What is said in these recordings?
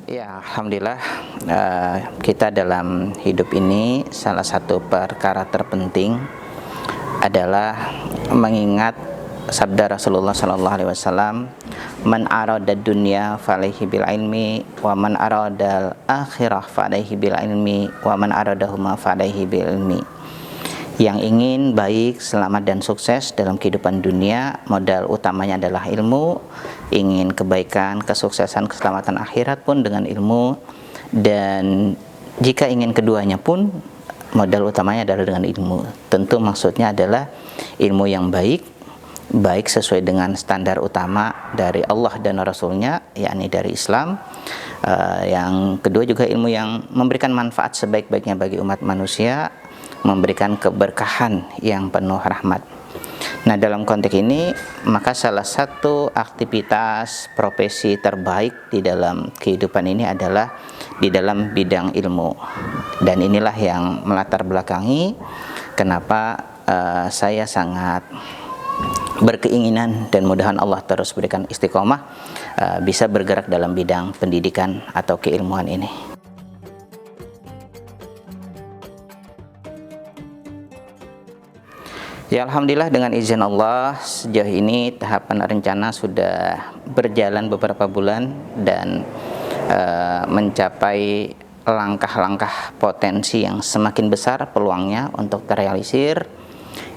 Ya, alhamdulillah kita dalam hidup ini salah satu perkara terpenting adalah mengingat sabda Rasulullah sallallahu alaihi wasallam, "Man arada dunya falaihi bil ilmi wa man arada akhirah falaihi bil ilmi wa man aradahuma falaihi bil ilmi." Yang ingin baik, selamat dan sukses dalam kehidupan dunia, modal utamanya adalah ilmu. Ingin kebaikan, kesuksesan, keselamatan akhirat pun dengan ilmu. Dan jika ingin keduanya pun, modal utamanya adalah dengan ilmu. Tentu maksudnya adalah ilmu yang baik, baik sesuai dengan standar utama dari Allah dan Rasulnya, yakni dari Islam. Yang kedua juga ilmu yang memberikan manfaat sebaik-baiknya bagi umat manusia, memberikan keberkahan yang penuh rahmat. Nah, dalam konteks ini, maka salah satu aktivitas profesi terbaik di dalam kehidupan ini adalah di dalam bidang ilmu. Dan inilah yang melatar belakangi kenapa saya sangat berkeinginan dan mudahan Allah terus berikan istiqomah bisa bergerak dalam bidang pendidikan atau keilmuan ini. Ya, alhamdulillah dengan izin Allah sejauh ini tahapan rencana sudah berjalan beberapa bulan dan mencapai langkah-langkah potensi yang semakin besar peluangnya untuk terrealisir.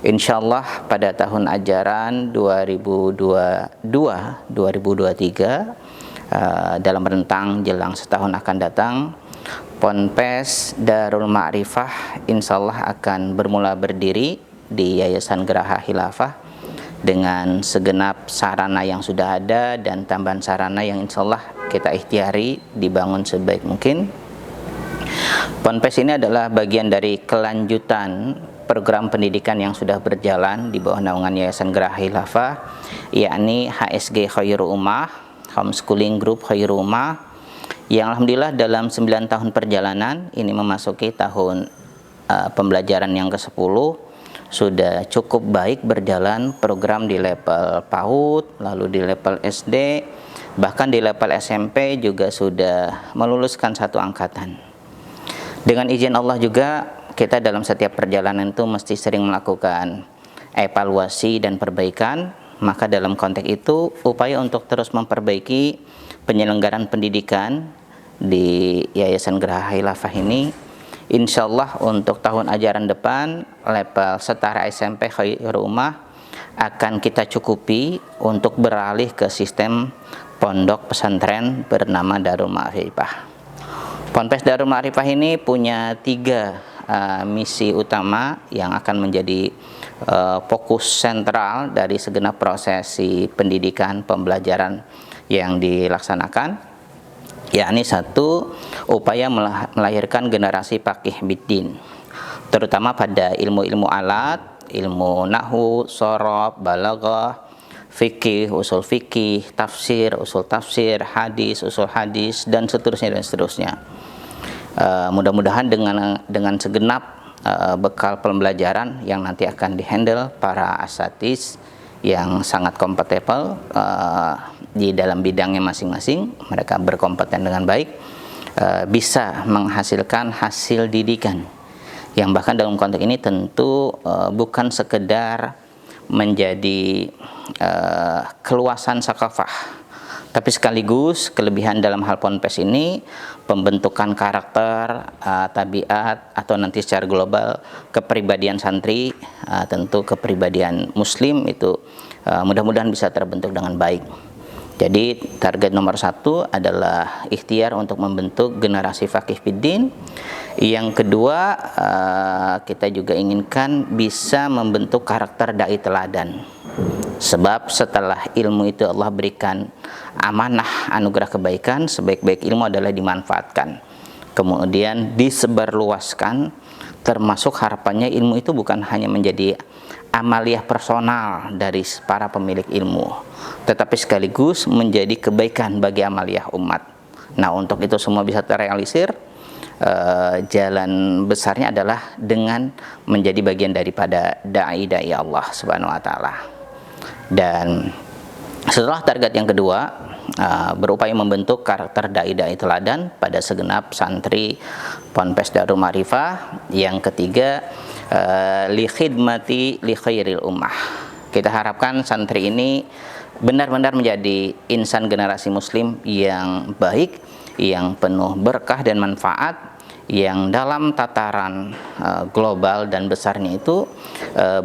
Insya Allah pada tahun ajaran 2022-2023 dalam rentang jelang setahun akan datang, Ponpes Darul Ma'rifah insya Allah akan bermula berdiri di Yayasan Geraha Khilafah dengan segenap sarana yang sudah ada dan tambahan sarana yang insya Allah kita ikhtiari dibangun sebaik mungkin. Ponpes ini adalah bagian dari kelanjutan program pendidikan yang sudah berjalan di bawah naungan Yayasan Geraha Khilafah, yakni HSG Khairul Ummah, Homeschooling Group Khairul Ummah, yang alhamdulillah dalam 9 tahun perjalanan ini memasuki tahun pembelajaran yang ke-10 sudah cukup baik berjalan program di level PAUD, lalu di level SD, bahkan di level SMP juga sudah meluluskan satu angkatan. Dengan izin Allah juga kita dalam setiap perjalanan itu mesti sering melakukan evaluasi dan perbaikan. Maka dalam konteks itu upaya untuk terus memperbaiki penyelenggaraan pendidikan di Yayasan Geraha Khilafah ini, insya Allah untuk tahun ajaran depan level setara SMP Khairul Ummah akan kita cukupi untuk beralih ke sistem pondok pesantren bernama Darul Ma'rifah. Ponpes Darul Ma'rifah ini punya 3 misi utama yang akan menjadi fokus sentral dari segenap prosesi pendidikan pembelajaran yang dilaksanakan, yakni 1, upaya melahirkan generasi faqih biddin, terutama pada ilmu-ilmu alat, ilmu nahwu, shorof, balaghah, fikih, usul fikih, tafsir, usul tafsir, hadis, usul hadis, dan seterusnya. Mudah-mudahan dengan segenap bekal pembelajaran yang nanti akan dihandle para asatiz yang sangat kompatibel di dalam bidangnya masing-masing, mereka berkompeten dengan baik, bisa menghasilkan hasil didikan yang bahkan dalam konteks ini tentu bukan sekedar menjadi keluasan sakafah, tapi sekaligus kelebihan dalam hal Ponpes ini pembentukan karakter, tabiat, atau nanti secara global kepribadian santri, tentu kepribadian muslim itu mudah-mudahan bisa terbentuk dengan baik. Jadi target nomor 1 adalah ikhtiar untuk membentuk generasi faqih fiddin. Yang kedua, kita juga inginkan bisa membentuk karakter dai teladan. Sebab setelah ilmu itu Allah berikan amanah anugerah kebaikan, sebaik-baik ilmu adalah dimanfaatkan, kemudian disebarluaskan, termasuk harapannya ilmu itu bukan hanya menjadi amaliyah personal dari para pemilik ilmu, tetapi sekaligus menjadi kebaikan bagi amaliyah umat. Nah, untuk itu semua bisa terrealisir, jalan besarnya adalah dengan menjadi bagian daripada dai-dai Allah Subhanahu wa taala. Dan setelah target yang kedua, berupaya membentuk karakter dai-dai teladan pada segenap santri Ponpes Darul Ma'rifah. Yang ketiga, li khidmati li khairil ummah. Kita harapkan santri ini benar-benar menjadi insan generasi muslim yang baik, yang penuh berkah dan manfaat, yang dalam tataran global dan besarnya itu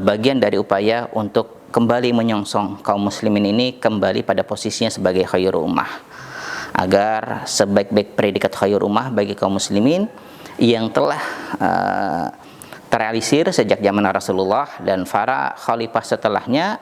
bagian dari upaya untuk kembali menyongsong kaum muslimin ini kembali pada posisinya sebagai khairul ummah, agar sebaik-baik predikat khairul ummah bagi kaum muslimin yang telah terrealisir sejak zaman Rasulullah dan para khalifah setelahnya,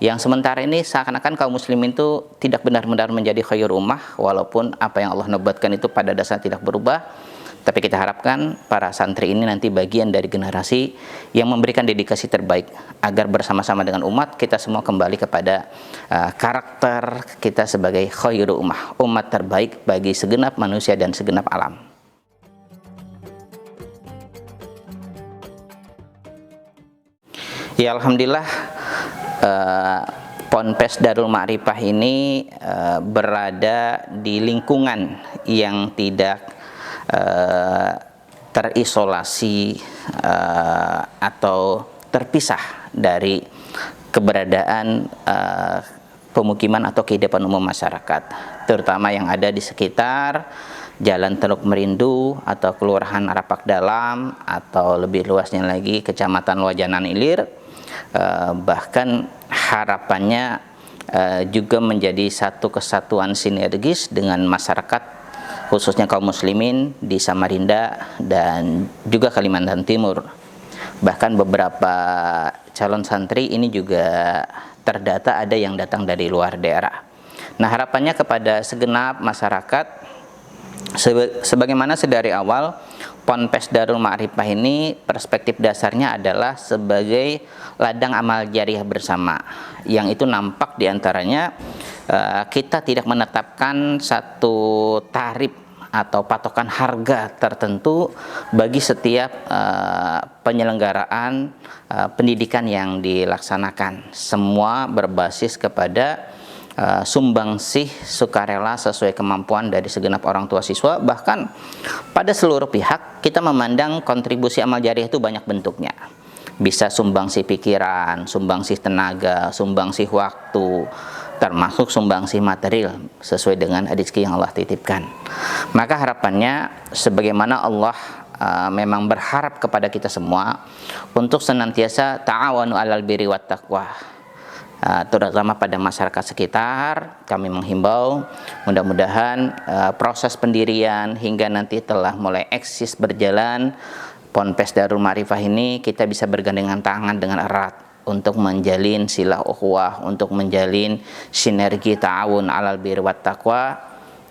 yang sementara ini seakan-akan kaum muslimin itu tidak benar-benar menjadi khairul ummah, walaupun apa yang Allah nubuatkan itu pada dasarnya tidak berubah. Tapi kita harapkan para santri ini nanti bagian dari generasi yang memberikan dedikasi terbaik, agar bersama-sama dengan umat kita semua kembali kepada karakter kita sebagai khairul ummah, umat terbaik bagi segenap manusia dan segenap alam. Ya, alhamdulillah, Ponpes Darul Ma'rifah ini berada di lingkungan yang tidak terisolasi atau terpisah dari keberadaan pemukiman atau kehidupan umum masyarakat, terutama yang ada di sekitar Jalan Teluk Merindu atau Kelurahan Arapak Dalam, atau lebih luasnya lagi Kecamatan Wajanan Ilir. Bahkan harapannya juga menjadi satu kesatuan sinergis dengan masyarakat, khususnya kaum muslimin di Samarinda dan juga Kalimantan Timur. Bahkan beberapa calon santri ini juga terdata ada yang datang dari luar daerah. Nah, harapannya kepada segenap masyarakat, sebagaimana sedari awal, Ponpes Darul Ma'rifah ini perspektif dasarnya adalah sebagai ladang amal jariah bersama, yang itu nampak diantaranya kita tidak menetapkan satu tarif atau patokan harga tertentu bagi setiap penyelenggaraan pendidikan yang dilaksanakan. Semua berbasis kepada sumbangsih sukarela sesuai kemampuan dari segenap orang tua siswa. Bahkan pada seluruh pihak kita memandang kontribusi amal jariah itu banyak bentuknya. Bisa sumbangsih pikiran, sumbangsih tenaga, sumbangsih waktu, termasuk sumbangsih material sesuai dengan rezeki yang Allah titipkan. Maka harapannya, sebagaimana Allah memang berharap kepada kita semua untuk senantiasa ta'awanu 'alal birri wat taqwa, terutama pada masyarakat sekitar, kami menghimbau mudah-mudahan proses pendirian hingga nanti telah mulai eksis berjalan Ponpes Darul Ma'rifah ini, kita bisa bergandengan tangan dengan erat untuk menjalin silah ukhuwah, untuk menjalin sinergi ta'awun 'alal birri wat taqwa,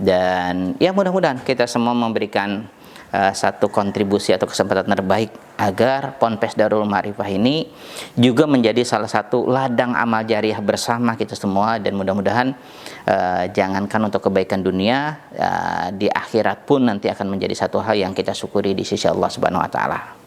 dan ya mudah-mudahan kita semua memberikan satu kontribusi atau kesempatan terbaik agar Ponpes Darul Ma'rifah ini juga menjadi salah satu ladang amal jariah bersama kita semua, dan mudah-mudahan jangankan untuk kebaikan dunia, di akhirat pun nanti akan menjadi satu hal yang kita syukuri di sisi Allah Subhanahu wa taala.